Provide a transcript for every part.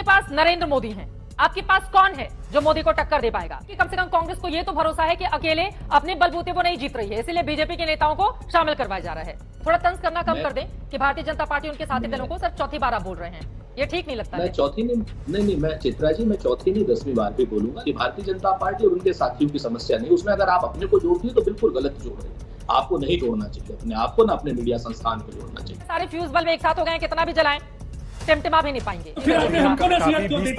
पास नरेंद्र मोदी हैं, आपके पास कौन है जो मोदी को टक्कर दे पाएगा? कि कम से कम कांग्रेस को यह तो भरोसा है कि अकेले अपने बलबूते वो नहीं जीत रही है, इसलिए बीजेपी के नेताओं को शामिल करवाया जा रहा है। थोड़ा तंज करना कम कर दें कि भारतीय जनता पार्टी उनके साथी दलों को सिर्फ चौथी बार आप बोल रहे हैं, ये ठीक नहीं लगता। मैं चौथी नहीं, मैं चित्रा जी, मैं चौथी नहीं 10वीं बार भी बोलूंगा कि भारतीय जनता पार्टी और उनके साथियों की समस्या नहीं, उसमें अगर आप अपने को जोड़ती है तो बिल्कुल गलत जोड़ रहे हैं। आपको नहीं जोड़ना चाहिए, अपने आप को ना अपने मीडिया संस्थान को जोड़ना चाहिए। सारे फ्यूज बल्ब एक साथ हो गए, कितना भी जलाएं टिमटिमा भी नहीं पाएंगे। फिर आपने हमको नसीहत क्यों दी?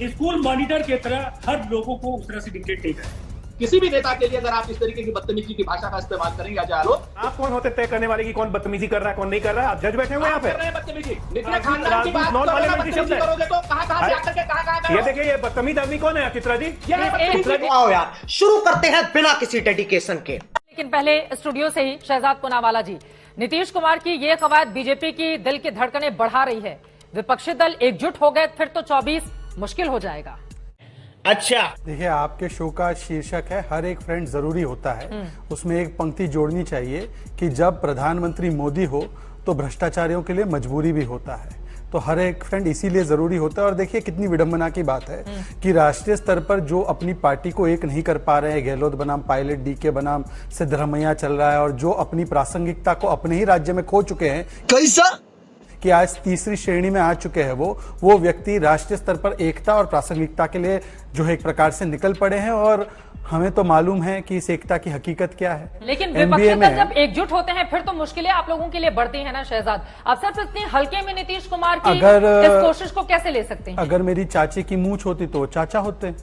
स्कूल मॉनिटर की तरह हर लोगों को उस तरह से डिक्टेट नहीं करें। किसी भी नेता के लिए अगर आप इस तरीके की बदतमीजी की भाषा का इस्तेमाल करेंगे, आप कौन होते तय करने वाले की कौन बदतमीजी कर रहा है कौन नहीं कर रहा है? आप जज बैठे हुए यहाँ पे। ये देखिए, ये बदतमीज आदमी कौन है चित्रा जी? आओ यार शुरू करते हैं बिना किसी डेडिकेशन के। लेकिन पहले स्टूडियो से ही शहजाद पूनावाला जी, नीतीश कुमार की ये कवायद बीजेपी की दिल की धड़कनें बढ़ा रही है। विपक्षी दल एकजुट हो गए फिर तो 24 मुश्किल हो जाएगा। अच्छा देखिए, आपके शो का शीर्षक है हर एक फ्रेंड जरूरी होता है, उसमें एक पंक्ति जोड़नी चाहिए कि जब प्रधानमंत्री मोदी हो तो भ्रष्टाचारियों के लिए मजबूरी भी होता है। तो हर एक फ्रेंड इसीलिए जरूरी होता है। और देखिए कितनी विडंबना की बात है कि राष्ट्रीय स्तर पर जो अपनी पार्टी को एक नहीं कर पा रहे हैं, गहलोत बनाम पायलट, डीके बनाम सिद्धरामैया चल रहा है, और जो अपनी प्रासंगिकता को अपने ही राज्य में खो चुके हैं, कैसा कि आज तीसरी श्रेणी में आ चुके हैं, वो व्यक्ति राष्ट्रीय स्तर पर एकता और प्रासंगिकता के लिए जो है एक प्रकार से निकल पड़े हैं। और हमें तो मालूम है कि इस एकता की हकीकत क्या है। लेकिन विपक्षी दल जब एकजुट होते हैं फिर तो मुश्किलें आप लोगों के लिए बढ़ती है ना शहजाद। अब सिर्फ इतनी हल्के में नीतीश कुमार की इस कोशिश को कैसे ले सकते हैं? अगर मेरी चाची की मूंछ होती तो चाचा होते।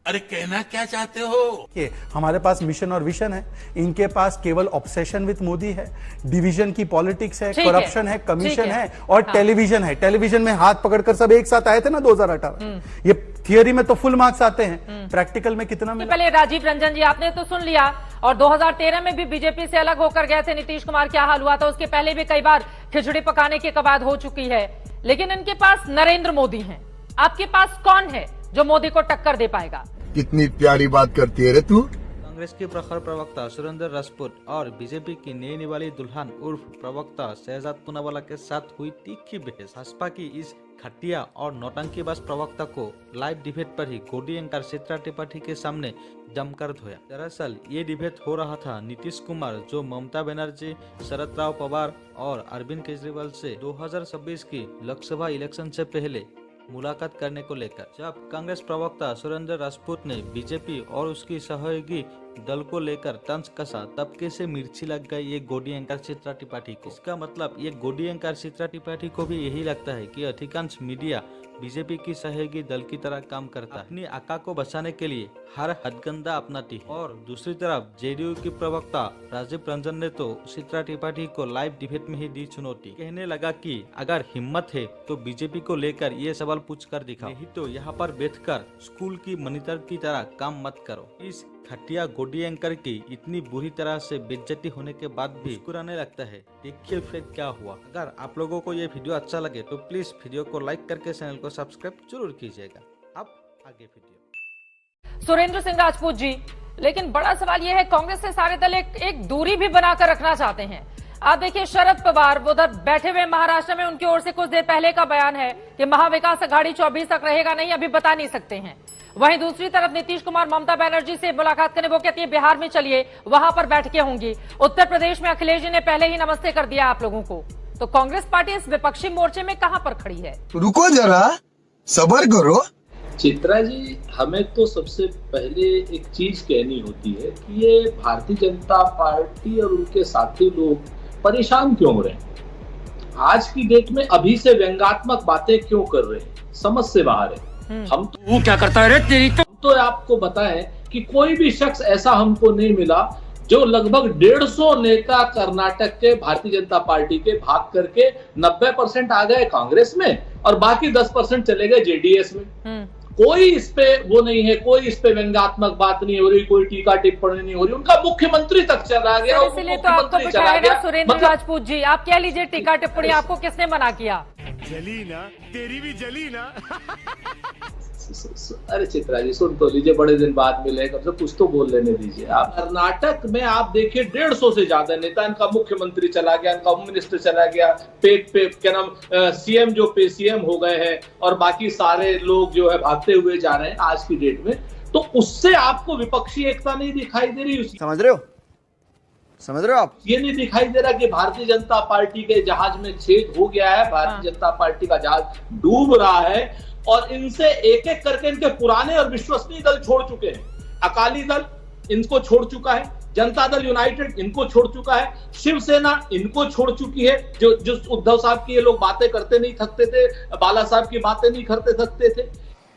अरे कहना क्या चाहते हो? कि हमारे पास मिशन और विजन है, इनके पास केवल ऑब्सेशन विद मोदी है, डिवीजन की पॉलिटिक्स है, करप्शन है, कमीशन है और टेलीविजन है। टेलीविजन में हाथ पकड़कर सब एक साथ आए थे ना 2018। ये थियरी में तो फुल मार्क्स आते हैं, प्रैक्टिकल में कितना मिला? पहले राजीव रंजन जी आपने तो सुन लिया, और 2013 में भी बीजेपी से अलग होकर गए थे नीतीश कुमार, क्या हाल हुआ था? उसके पहले भी कई बार खिचड़ी पकाने की कवायद हो चुकी है। लेकिन इनके पास नरेंद्र मोदी हैं, आपके पास कौन है जो मोदी को टक्कर दे पाएगा? कितनी प्यारी बात करती है रे तू। कांग्रेस के प्रखर प्रवक्ता सुरेंद्र राजपूत और बीजेपी की नई निवाली दुल्हन उर्फ प्रवक्ता शहजाद पूनावाला के साथ हुई तीखी बहस भाजपा की इस घटिया और नौटंकीबाज प्रवक्ता को लाइव डिबेट पर ही गोडी एंकर चित्रा त्रिपाठी के सामने जमकर धोया। दरअसल ये डिबेट हो रहा था नीतीश कुमार जो ममता बनर्जी, शरद राव पवार और अरविंद केजरीवाल से 2026 की लोकसभा इलेक्शन से पहले मुलाकात करने को लेकर। जब कांग्रेस प्रवक्ता सुरेंद्र राजपूत ने बीजेपी और उसकी सहयोगी दल को लेकर तंज कसा, तब कैसे मिर्ची लग गई ये गोडी एंकर चित्रा त्रिपाठी को। इसका मतलब ये गोडी एंकर चित्रा त्रिपाठी को भी यही लगता है कि अधिकांश मीडिया बीजेपी की सहयोगी दल की तरह काम करता है, अपनी आका को बचाने के लिए हर हथगंदा अपनाती है। और दूसरी तरफ जेडीयू की प्रवक्ता राजीव रंजन ने तो चित्रा त्रिपाठी को लाइव डिबेट में ही दी चुनौती। कहने लगा कि अगर हिम्मत है तो बीजेपी को लेकर ये सवाल पूछ कर दिखाओ, नहीं तो यहाँ पर बैठकर स्कूल की मॉनिटर की तरह काम मत करो। इस घटिया गोडी एंकर की इतनी बुरी तरह से बेइज्जती होने के बाद भी मुस्कुराने लगता है। देखिए फिर क्या हुआ। अगर आप लोगों को ये वीडियो अच्छा लगे तो प्लीज वीडियो को लाइक करके चैनल को सब्सक्राइब जरूर कीजिएगा। अब आगे वीडियो। सुरेंद्र सिंह राजपूत जी, लेकिन बड़ा सवाल यह है, कांग्रेस से सारे दल एक दूरी भी बनाकर रखना चाहते हैं। आप देखिए शरद पवार उधर बैठे हुए महाराष्ट्र में, उनकी ओर से कुछ देर पहले का बयान है कि महाविकास अघाड़ी 24 तक रहेगा, नहीं अभी बता नहीं सकते हैं। वहीं दूसरी तरफ नीतीश कुमार ममता बनर्जी से मुलाकात करने, वो कहती है बिहार में चलिए वहां पर बैठ के होंगी। उत्तर प्रदेश में अखिलेश जी ने पहले ही नमस्ते कर दिया आप लोगों को। तो कांग्रेस पार्टी इस विपक्षी मोर्चे में कहां पर खड़ी है? रुको जरा, सब्र करो। चित्रा जी, हमें तो सबसे पहले एक चीज कहनी होती है कि ये भारतीय जनता पार्टी और उनके साथी लोग परेशान क्यों हो रहे हैं, आज की डेट में अभी से व्यंग्यात्मक बातें क्यों कर रहे हैं, समझ से बाहर है। हम तो वो क्या करता है रे तेरी तो आपको बताएं कि कोई भी शख्स ऐसा हमको नहीं मिला जो लगभग 150 नेता कर्नाटक के भारतीय जनता पार्टी के भाग करके 90% आ गए कांग्रेस में और बाकी 10% चले गए जेडीएस में। कोई इस पे वो नहीं है, कोई इस पे व्यंग्यात्मक बात नहीं हो रही, कोई टीका टिप्पणी नहीं हो रही, उनका मुख्यमंत्री तक चला गया। इसलिए तो आपको बिठाया ना सुरेंद्र राजपूत जी, आप कह लीजिए टीका टिप्पणी आपको किसने मना किया? जली ना, तेरी भी जली ना। अरे चित्रा जी सुन तो लीजिए, बड़े दिन बाद मिले, कब से कुछ तो बोल लेने दीजिए आप। कर्नाटक में आप देखिए 150 से ज्यादा नेता, इनका मुख्यमंत्री चला गया, इनका होम मिनिस्टर चला गया, पे क्या नाम सीएम जो पे सीएम हो गए हैं, और बाकी सारे लोग जो है भागते हुए जा रहे हैं आज की डेट में। तो उससे आपको विपक्षी एकता नहीं दिखाई दे रही, समझ रहे हो आप? ये नहीं दिखाई दे रहा कि भारतीय जनता पार्टी के जहाज में छेद हो गया है, भारतीय जनता पार्टी का जहाज डूब रहा है, और इनसे एक एक करके इनके पुराने और विश्वसनीय दल छोड़ चुके हैं। अकाली दल इनको छोड़ चुका है, जनता दल यूनाइटेड इनको छोड़ चुका है, शिवसेना इनको छोड़ चुकी है। जो उद्धव साहब की ये लोग बातें करते नहीं थकते थे, बाला साहब की बातें नहीं करते थकते थे।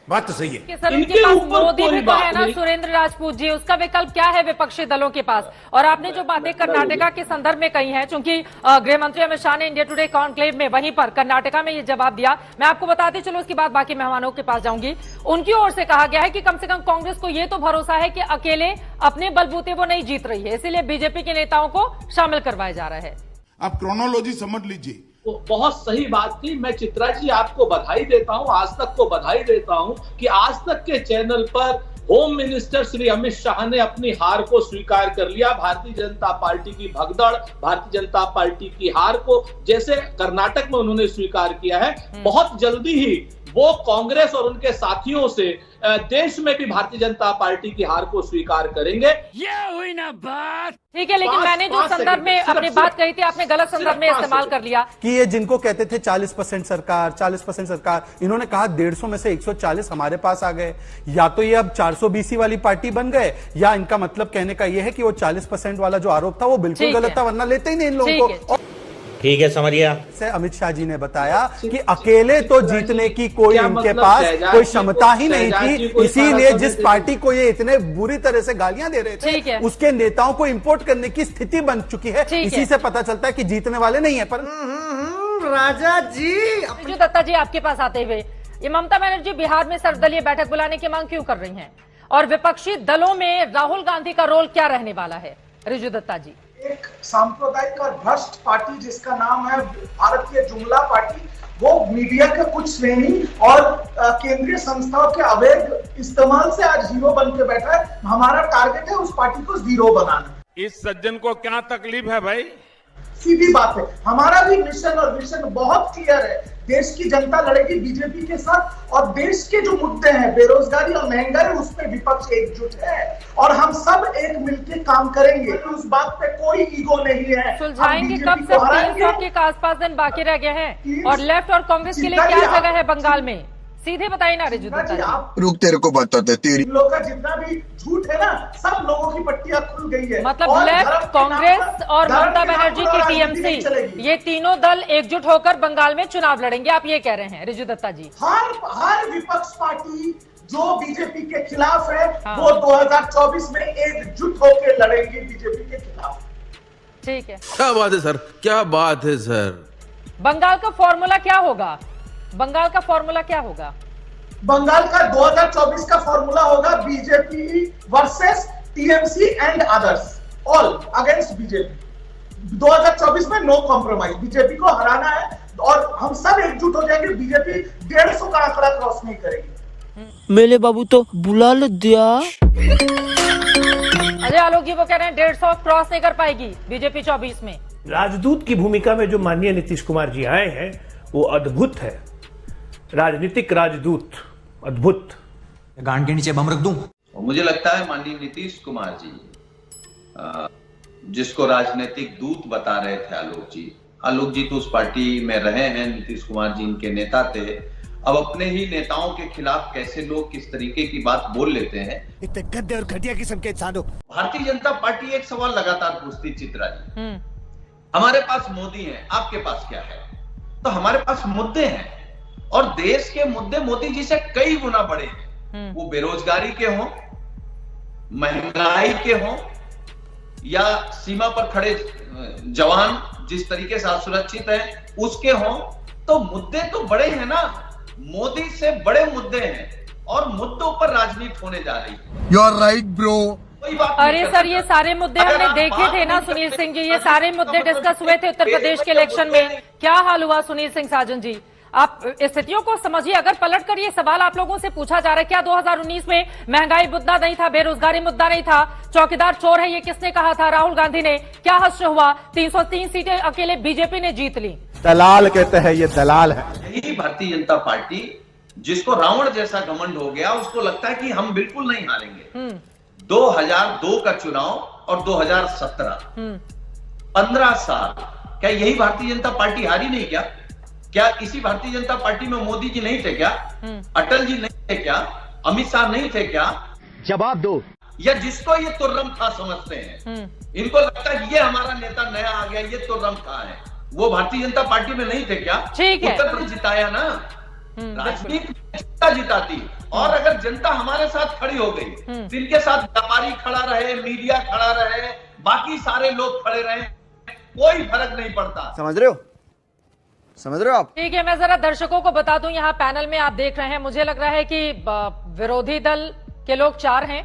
बात तो सही है। सर, उनके पास मोदी भी तो है ना, सुरेंद्र राजपूत जी, उसका विकल्प क्या है विपक्षी दलों के पास? और आपने जो बातें कर्नाटका के संदर्भ में कही हैं, चूंकि गृह मंत्री अमित शाह ने इंडिया टुडे कॉन्क्लेव में वहीं पर कर्नाटका में ये जवाब दिया, मैं आपको बताती चलो, उसके बाद बाकी मेहमानों के पास जाऊंगी। उनकी ओर से कहा गया है कि कम से कम कांग्रेस को ये तो भरोसा है कि अकेले अपने बलबूते वो नहीं जीत रही है, इसीलिए बीजेपी के नेताओं को शामिल करवाया जा रहा है। आप क्रोनोलॉजी समझ लीजिए। तो बहुत सही बात थी। मैं चित्रा जी आपको बधाई देता हूं, आज तक को बधाई देता हूं कि आज तक के चैनल पर होम मिनिस्टर श्री अमित शाह ने अपनी हार को स्वीकार कर लिया। भारतीय जनता पार्टी की भगदड़, भारतीय जनता पार्टी की हार को जैसे कर्नाटक में उन्होंने स्वीकार किया है, बहुत जल्दी ही वो कांग्रेस और उनके साथियों से देश में भी भारतीय जनता पार्टी की हार को स्वीकार करेंगे। ये हुई ना बात। ठीक है, लेकिन मैंने जो संदर्भ में अपनी बात कही थी, आपने गलत संदर्भ में इस्तेमाल कर लिया कि ये जिनको कहते थे 40% सरकार, 40% सरकार, इन्होंने कहा 150 में से 140 हमारे पास आ गए। या तो ये अब 420 वाली पार्टी बन गए, या इनका मतलब कहने का ये है कि वो 40% वाला जो आरोप था वो बिल्कुल गलत था, वरना लेते ही नहीं इन लोगों को। ठीक है, समझिए। से अमित शाह जी ने बताया कि अकेले तो जीतने की कोई इनके पास कोई क्षमता ही नहीं थी, इसीलिए जिस पार्टी को ये इतने बुरी तरह से गालियां दे रहे थे उसके नेताओं को इंपोर्ट करने की स्थिति बन चुकी है। इसी से पता चलता है कि जीतने वाले नहीं है। पर राजा जी, जो दत्ता जी आपके पास आते हुए, ये ममता बनर्जी बिहार में सर्वदलीय बैठक बुलाने की मांग क्यों कर रही हैं, और विपक्षी दलों में राहुल गांधी का रोल क्या रहने वाला है? रिजू दत्ता जी, एक सांप्रदायिक और भ्रष्ट पार्टी जिसका नाम है भारतीय जुमला पार्टी, वो मीडिया के कुछ श्रेणी और केंद्रीय संस्थाओं के अवैध इस्तेमाल से आज जीरो बन के बैठा है। हमारा टारगेट है उस पार्टी को जीरो बनाना। इस सज्जन को क्या तकलीफ है भाई? सीधी बात है, हमारा भी मिशन और विजन बहुत क्लियर है। देश की जनता लड़ेगी बीजेपी के साथ, और देश के जो मुद्दे हैं बेरोजगारी और महंगाई, उस पर विपक्ष एकजुट है, और हम सब एक मिलकर काम करेंगे। उस बात पे कोई ईगो नहीं है। सुलझाएंगे कब से? 300 के आसपास दिन बाकी रह गए हैं, और लेफ्ट और कांग्रेस के लिए क्या जगह है बंगाल में? सीधे बताइए ना रिजू दत्ता जी। रुक, तेरे को बताते तेरी लोगों का जितना भी झूठ है ना, सब लोगों की पट्टियां खुल गई है। मतलब लेफ्ट, कांग्रेस और ममता बनर्जी की टीएमसी, ये तीनों दल एकजुट होकर बंगाल में चुनाव लड़ेंगे, आप ये कह रहे हैं रिजू दत्ता जी? हर विपक्ष पार्टी जो बीजेपी के खिलाफ है, वो 2024 में एकजुट होकर लड़ेंगे बीजेपी के खिलाफ। ठीक है, क्या बात है सर, क्या बात है सर। बंगाल का फॉर्मूला क्या होगा? बंगाल का फॉर्मूला क्या होगा? बंगाल का 2024 का फॉर्मूला होगा BJP versus TMC and others, all against BJP. 2024 में नो कॉम्प्रोमाइज, बीजेपी को हराना है, और हम सब एकजुट हो जाएंगे। बीजेपी 150 का आंकड़ा क्रॉस नहीं करेगी। मेले बाबू तो बुला ले दिया। अजय आलोक जी वो कह रहे हैं 150 क्रॉस नहीं कर पाएगी बीजेपी 24 में। राजदूत की भूमिका में जो माननीय नीतीश कुमार जी आए हैं वो अद्भुत है, राजनीतिक राजदूत, अद्भुत। गांड के नीचे बम रख दूं। मुझे लगता है माननीय नीतीश कुमार जी, जिसको राजनीतिक दूत बता रहे थे आलोक जी तो उस पार्टी में रहे हैं, नीतीश कुमार जी इनके नेता थे। अब अपने ही नेताओं के खिलाफ कैसे लोग किस तरीके की बात बोल लेते हैं, इतने गंदे और घटिया किस्म के इंसान हो। भारतीय जनता पार्टी एक सवाल लगातार पूछती, चित्रा जी, हमारे पास मोदी है, आपके पास क्या है? तो हमारे पास मुद्दे हैं, और देश के मुद्दे मोदी जी से कई गुना बड़े हैं। वो बेरोजगारी के हों, महंगाई के हों, या सीमा पर खड़े जवान जिस तरीके से असुरक्षित हैं उसके हों, तो मुद्दे तो बड़े हैं ना। मोदी से बड़े मुद्दे हैं, और मुद्दों पर राजनीति होने जा रही है। You are right bro. अरे सर, ये सारे मुद्दे हमने देखे थे ना सुनील सिंह जी, ये सारे मुद्दे डिस्कस हुए थे उत्तर प्रदेश के इलेक्शन में। क्या हाल हुआ सुनील सिंह साजन जी? आप स्थितियों को समझिए। अगर पलटकर ये सवाल आप लोगों से पूछा जा रहा है, क्या 2019 में महंगाई मुद्दा नहीं था, बेरोजगारी मुद्दा नहीं था, चौकीदार चोर है ये किसने कहा था? राहुल गांधी ने। क्या हश्र हुआ? 303 सीटें अकेले बीजेपी ने जीत ली। दलाल कहते हैं, ये दलाल है। यही भारतीय जनता पार्टी जिसको रावण जैसा घमंड हो गया, उसको लगता है कि हम बिल्कुल नहीं हारेंगे। 2002 का चुनाव और 2017, 15 साल, क्या यही भारतीय जनता पार्टी हारी नहीं? क्या इसी भारतीय जनता पार्टी में मोदी जी नहीं थे क्या? अटल जी नहीं थे क्या? अमित शाह नहीं थे क्या? जवाब दो। या जिसको ये तुर्रम खा समझते हैं, इनको लगता है ये हमारा नेता नया आ गया, ये तुर्रम खा है, वो भारतीय जनता पार्टी में नहीं थे क्या? ठीक है, उत्तर प्रदेश जिताया ना, राजनीति जनता जिताती। और अगर जनता हमारे साथ खड़ी हो गई, तो इनके साथ व्यापारी खड़ा रहे, मीडिया खड़ा रहे, बाकी सारे लोग खड़े रहे, कोई फर्क नहीं पड़ता। समझ रहे हो आप? ठीक है, मैं जरा दर्शकों को बता दूं, यहाँ पैनल में आप देख रहे हैं, मुझे लग रहा है कि विरोधी दल के लोग 4 हैं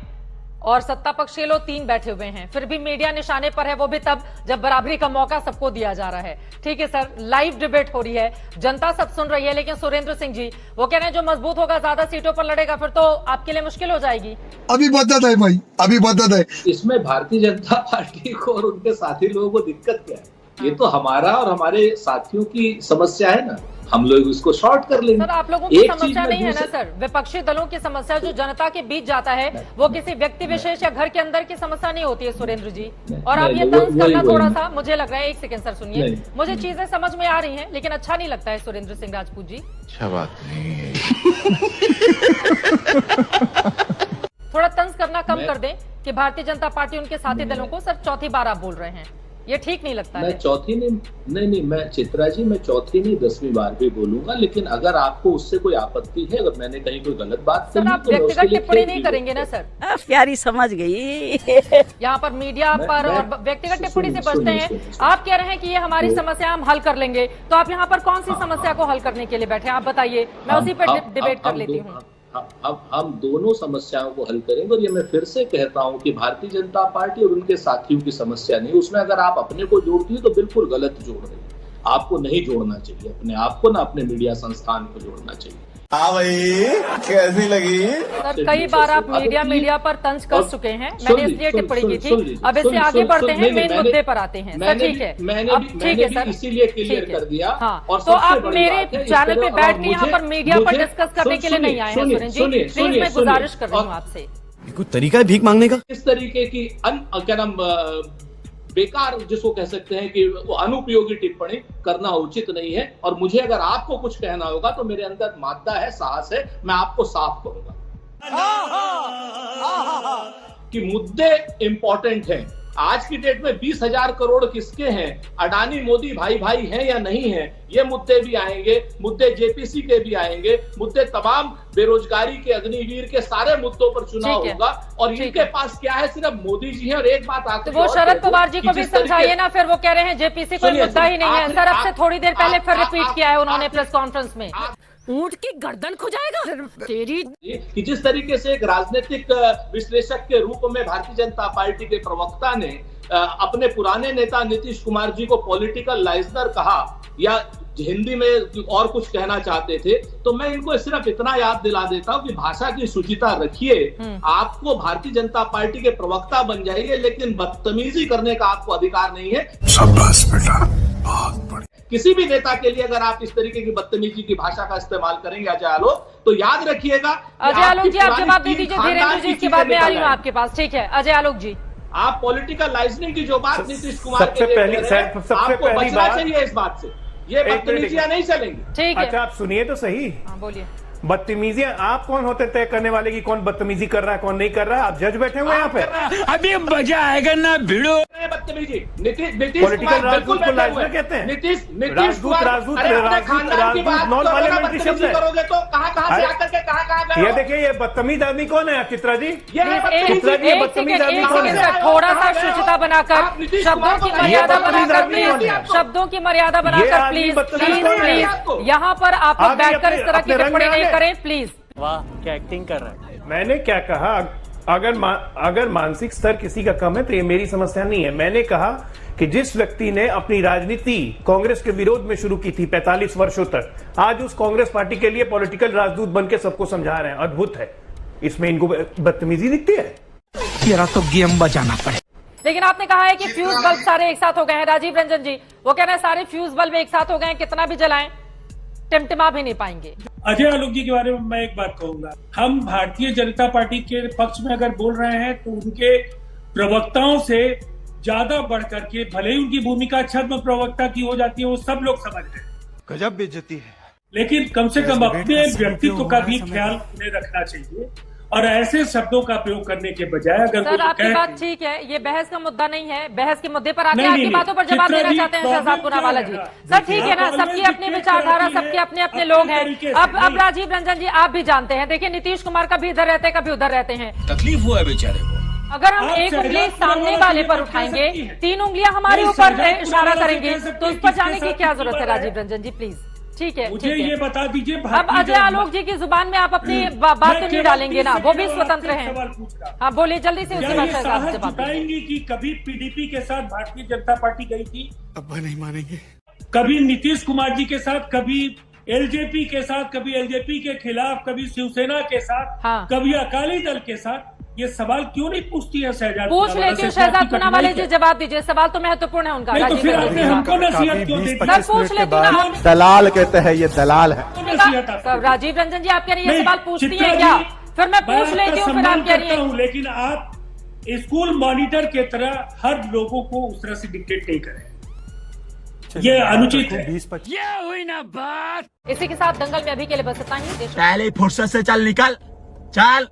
और सत्ता पक्ष के लोग 3 बैठे हुए हैं। फिर भी मीडिया निशाने पर है, वो भी तब जब बराबरी का मौका सबको दिया जा रहा है। ठीक है सर, लाइव डिबेट हो रही है, जनता सब सुन रही है, लेकिन सुरेंद्र सिंह जी वो कह रहे हैं जो मजबूत होगा ज्यादा सीटों पर लड़ेगा, फिर तो आपके लिए मुश्किल हो जाएगी। अभी बदत है भाई, अभी बदत है। इसमें भारतीय जनता पार्टी को और उनके साथी लोगों को दिक्कत क्या है? ये तो हमारा और हमारे साथियों की समस्या है ना, हम लोग इसको शॉर्ट कर लेंगे। सर आप लोगों की समस्या नहीं है ना सर, विपक्षी दलों की समस्या जो जनता के बीच जाता है, वो किसी व्यक्ति विशेष या घर के अंदर की समस्या नहीं होती है सुरेंद्र जी। और आप ये तंज करना थोड़ा सा, मुझे लग रहा है, एक सेकंड सर सुनिए, मुझे चीजें समझ में आ रही हैं, लेकिन अच्छा नहीं लगता है सुरेंद्र सिंह राजपूत जी। अच्छा बात नहीं है। थोड़ा तंज करना कम कर दें कि भारतीय जनता पार्टी उनके साथी दलों को सर चौथी बार आप बोल रहे हैं, ये ठीक नहीं लगता है। मैं चौथी नहीं, मैं चित्रा जी, मैं चौथी नहीं 10वीं बार भी बोलूंगा, लेकिन अगर आपको उससे कोई आपत्ति है, अगर मैंने कहीं कोई गलत बात सर, आप व्यक्तिगत टिप्पणी नहीं करेंगे ना सर? प्यारी समझ गई। यहाँ पर मीडिया पर और व्यक्तिगत टिप्पणी से बचते हैं। आप कह रहे हैं कि ये हमारी समस्या हम हल कर लेंगे, तो आप यहाँ पर कौन सी समस्या को हल करने के लिए बैठे हैं, आप बताइए, मैं उसी पर डिबेट कर लेती हूँ। हम दोनों समस्याओं को हल करेंगे। और ये मैं फिर से कहता हूं कि भारतीय जनता पार्टी और उनके साथियों की समस्या नहीं, उसमें अगर आप अपने को जोड़ती है तो बिल्कुल गलत जोड़ रही है। आपको नहीं जोड़ना चाहिए अपने आप को, ना अपने मीडिया संस्थान को जोड़ना चाहिए। हाँ भाई, कैसी लगी? सर कई बार आप मीडिया पर तंज कर चुके हैं, मैंने इसलिए टिप्पणी की थी। अब इससे आगे बढ़ते हैं, मेन मुद्दे पर आते हैं सर। ठीक है, अब ठीक है सर, इसीलिए क्लियर कर दिया। हाँ, तो आप मेरे चैनल पे बैठ के यहाँ पर मीडिया पर डिस्कस करने के लिए नहीं आए हैं सुरेंद्र जी, प्लीज मैं गुजारिश कर रही हूँ आपसे। कोई तरीका है भीख मांगने का? इस तरीके की क्या नाम बेकार, जिसको कह सकते हैं कि वो अनुपयोगी टिप्पणी करना उचित नहीं है। और मुझे अगर आपको कुछ कहना होगा तो मेरे अंदर मादा है, साहस है, मैं आपको साफ करूंगा कि मुद्दे इंपॉर्टेंट हैं। आज की डेट में 20,000 करोड़ किसके हैं, अडानी मोदी भाई भाई हैं या नहीं हैं, ये मुद्दे भी आएंगे, मुद्दे जेपीसी के भी आएंगे, मुद्दे तमाम बेरोजगारी के, अग्निवीर के, सारे मुद्दों पर चुनाव होगा। और इनके पास क्या है, सिर्फ मोदी जी हैं। और एक बात आखिरी, वो शरद पवार जी को भी समझाइए ना, फिर वो कह रहे हैं जेपीसी कोई मुद्दा ही नहीं है। सर अब से थोड़ी देर पहले फिर रिपीट किया है उन्होंने प्रेस कॉन्फ्रेंस में। ऊंट की गर्दन खुजाएगा तेरी। कि जिस तरीके से एक राजनीतिक विश्लेषक के रूप में भारतीय जनता पार्टी के प्रवक्ता ने अपने पुराने नेता नीतीश कुमार जी को पॉलिटिकल लाइजनर कहा, या हिंदी में और कुछ कहना चाहते थे, तो मैं इनको सिर्फ इतना याद दिला देता हूं कि भाषा की शुचिता रखिए। आपको भारतीय जनता पार्टी के प्रवक्ता बन जाइए, लेकिन बदतमीजी करने का आपको अधिकार नहीं है। शाबाश बेटा, बहुत बढ़िया। किसी भी नेता के लिए अगर आप इस तरीके की बदतमीजी की भाषा का इस्तेमाल करेंगे अजय आलोक, तो याद रखिएगा। अजय आलोक जी आप जवाब दे दीजिए, धीरेन्द्र जी इसके बाद में आ रही हूँ आपके पास। ठीक है अजय आलोक जी, आप पॉलिटिकल लाइजनिंग की जो बात नीतीश कुमार के लिए आपको बचना चाहिए इस बात से। ये बदतमीजियां नहीं चलेंगी। ठीक है, अच्छा आप सुनिए तो सही। बोलिए। बदतमीजियां आप कौन होते तय करने वाले की कौन बदतमीजी कर रहा है कौन नहीं कर रहा है? आप जज बैठे हुए यहाँ पे। अभी मजा आएगा ना भिड़ो। बदतमीजी नीतीश पॉलिटिकल राजदूत को लाइजनर कहते हैं। नीतीश राजदूत नॉन पार्लियामेंट्री शब्द है। करोगे तो कहाँ से आकर के कहाँ गए? ये देखिए, ये बदतमीज आदमी कौन है चित्रा जी? चित्रा जी बदतमीज आदमी कौन है? थोड़ा सा शुचिता बनाकर, शब्दों की मर्यादा बनाकर प्लीज, शब्दों की मर्यादा बनाकर प्लीज प्लीज यहाँ पर आप बैठकर इस तरह की टिप्पणी नहीं करें प्लीज। वाह क्या एक्टिंग कर रहा है। मैंने क्या कहा? अगर मानसिक स्तर किसी का कम है तो ये मेरी समस्या नहीं है। मैंने कहा कि जिस व्यक्ति ने अपनी राजनीति कांग्रेस के विरोध में शुरू की थी 45 वर्षों तक, आज उस कांग्रेस पार्टी के लिए पॉलिटिकल राजदूत बनके सबको समझा रहे हैं। अद्भुत है। इसमें इनको बदतमीजी दिखती है। तेरा तो गेम बजाना पड़े। लेकिन आपने कहा है कि फ्यूज बल्ब सारे एक साथ हो गए हैं। राजीव रंजन जी वो कह रहे हैं सारे फ्यूज बल्ब एक साथ हो गए हैं, कितना भी जलाएं टिमटिमा भी नहीं पाएंगे। अजय आलोक जी के बारे में मैं एक बात कहूंगा, हम भारतीय जनता पार्टी के पक्ष में अगर बोल रहे हैं तो उनके प्रवक्ताओं से ज्यादा बढ़ करके, भले ही उनकी भूमिका छद्म प्रवक्ता की हो जाती है, वो सब लोग समझ रहे हैं, गजब बेइज्जती है, लेकिन कम से कम अपने व्यक्तित्व का भी ख्याल उन्हें रखना चाहिए और ऐसे शब्दों का प्रयोग करने के बजाय अगर सर आपकी बात ठीक है, ये बहस का मुद्दा नहीं है। बहस के मुद्दे पर आके आपकी बातों पर जवाब देना चाहते हैं शहजाद पूनावाला जी। सर ठीक है ना, सबकी अपनी विचारधारा, सबके अपने अपने लोग हैं। अब राजीव रंजन जी आप भी जानते हैं, देखिए नीतीश कुमार कभी इधर रहते हैं कभी उधर रहते हैं, तकलीफ हुआ है बेचारे को। अगर हम एक उंगली सामने वाले पर उठाएंगे, 3 उंगलियां हमारे ऊपर इशारा करेंगे, तो उस पर जाने की क्या जरूरत है राजीव रंजन जी प्लीज। ठीक है, मुझे ये बता दीजिए, अब अजय आलोक जी की जुबान में आप अपनी बात तो नहीं डालेंगे ना, वो भी स्वतंत्र हैं। हाँ बोलिए जल्दी से उसके बाद जवाब बताएंगे कि कभी पीडीपी के साथ भारतीय जनता पार्टी गई थी, अब नहीं मानेंगे, कभी नीतीश कुमार जी के साथ, कभी एलजेपी के साथ, कभी एलजेपी के खिलाफ, कभी शिवसेना के साथ, कभी अकाली दल के साथ, ये सवाल क्यों नहीं पूछती है शहजाद? पूछ लेती हूँ शहजाद पूनावाला जी, जवाब दीजिए, सवाल तो महत्वपूर्ण है उनका। तो फिर आपने हमको नसीहत क्यों देती है? पूछ लेती हूँ। दलाल कहते हैं, ये दलाल है। राजीव रंजन जी आप कह रही है सवाल पूछती है क्या? फिर मैं पूछ लेती हूँ, फिर आप कह रही है। लेकिन आप स्कूल मॉनिटर के तरह हर लोगों को उस तरह से डिक्टेट नहीं करें, ये अनुचित है। ये हुई ना बात। इसी के साथ दंगल में अभी के लिए बस इतना ही। पहले फुर्सत से चल निकल, चल।